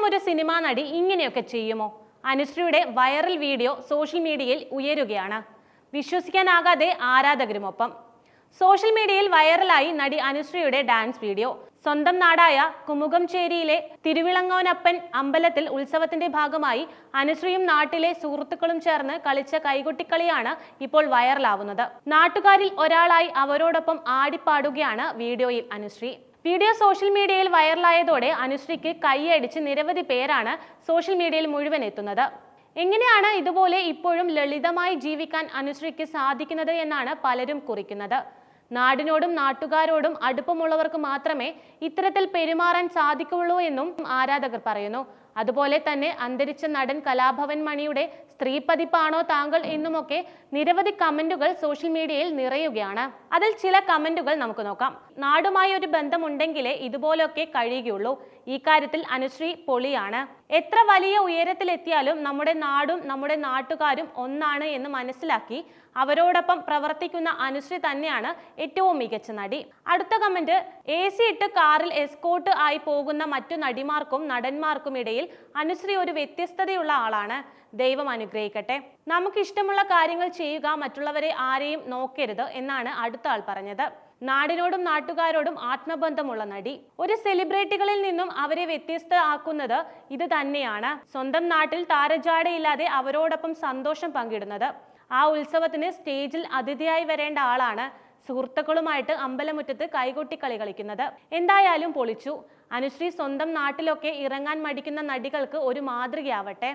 ഏതെങ്കിലും ഒരു സിനിമാ നടി ഇങ്ങനെയൊക്കെ ചെയ്യുമോ? അനുശ്രീയുടെ വൈറൽ വീഡിയോ സോഷ്യൽ മീഡിയയിൽ ഉയരുകയാണ്. വിശ്വസിക്കാനാകാതെ ആരാധകരുമൊപ്പം. സോഷ്യൽ മീഡിയയിൽ വൈറലായി നടി അനുശ്രീയുടെ ഡാൻസ് വീഡിയോ. സ്വന്തം നാടായ കുമുകംചേരിയിലെ തിരുവിളങ്ങോനപ്പൻ അമ്പലത്തിൽ ഉത്സവത്തിന്റെ ഭാഗമായി അനുശ്രീയും നാട്ടിലെ സുഹൃത്തുക്കളും ചേർന്ന് കളിച്ച കൈകൊട്ടിക്കളിയാണ് ഇപ്പോൾ വൈറലാവുന്നത്. നാട്ടുകാരിൽ ഒരാളായി അവരോടൊപ്പം ആടിപ്പാടുകയാണ് വീഡിയോയിൽ അനുശ്രീ. വീഡിയോ സോഷ്യൽ മീഡിയയിൽ വൈറലായതോടെ അനുശ്രീക്ക് കൈയടിച്ച് നിരവധി പേരാണ് സോഷ്യൽ മീഡിയയിൽ മുഴുവൻ എത്തുന്നത്. എങ്ങനെയാണ് ഇതുപോലെ ഇപ്പോഴും ലളിതമായി ജീവിക്കാൻ അനുശ്രീക്ക് സാധിക്കുന്നത് എന്നാണ് പലരും കുറിക്കുന്നത്. നാടിനോടും നാട്ടുകാരോടും അടുപ്പമുള്ളവർക്ക് മാത്രമേ ഇത്തരത്തിൽ പെരുമാറാൻ സാധിക്കുള്ളൂ എന്നും ആരാധകർ പറയുന്നു. അതുപോലെ തന്നെ അന്തരിച്ച നടൻ കലാഭവൻ മണിയുടെ സ്ത്രീ പതിപ്പാണോ താങ്കൾ എന്നുമൊക്കെ നിരവധി കമന്റുകൾ സോഷ്യൽ മീഡിയയിൽ നിറയുകയാണ്. അതിൽ ചില കമന്റുകൾ നമുക്ക് നോക്കാം. നാടുമായി ഒരു ബന്ധമുണ്ടെങ്കിലേ ഇതുപോലൊക്കെ കഴിയുകയുള്ളൂ. ഈ കാര്യത്തിൽ അനുശ്രീ പൊളിയാണ്. എത്ര വലിയ ഉയരത്തിലെത്തിയാലും നമ്മുടെ നാടും നമ്മുടെ നാട്ടുകാരും ഒന്നാണ് എന്ന് മനസ്സിലാക്കി അവരോടൊപ്പം പ്രവർത്തിക്കുന്ന അനുശ്രീ തന്നെയാണ് ഏറ്റവും മികച്ച നടി. അടുത്ത കമന്റ്, AC ഇട്ട് കാറിൽ എസ്കോർട്ട് ആയി പോകുന്ന മറ്റു നടിമാർക്കും നടന്മാർക്കും ഇടയിൽ അനുശ്രീ ഒരു വ്യത്യസ്തതയുള്ള ആളാണ്. ദൈവം അനുഗ്രഹിക്കട്ടെ. നമുക്ക് ഇഷ്ടമുള്ള കാര്യങ്ങൾ ചെയ്യുക, മറ്റുള്ളവരെ ആരെയും നോക്കരുത് എന്നാണ് അടുത്ത ആൾ പറഞ്ഞത്. നാടിനോടും നാട്ടുകാരോടും ആത്മബന്ധമുള്ള നടി. ഒരു സെലിബ്രിറ്റികളിൽ നിന്നും അവരെ വ്യത്യസ്ത ആക്കുന്നത് ഇത് തന്നെയാണ്. സ്വന്തം നാട്ടിൽ താരജാടയില്ലാതെ അവരോടൊപ്പം സന്തോഷം പങ്കിടുന്നത്. ആ ഉത്സവത്തിന് സ്റ്റേജിൽ അതിഥിയായി വരേണ്ട ആളാണ്. സുഹൃത്തുക്കളുമായിട്ട് അമ്പലമുറ്റത്ത് കൈകൊട്ടിക്കളി കളിക്കുന്നത്. എന്തായാലും പൊളിച്ചു. അനുശ്രീ സ്വന്തം നാട്ടിലൊക്കെ ഇറങ്ങാൻ മടിക്കുന്ന നടികൾക്ക് ഒരു മാതൃകയാവട്ടെ.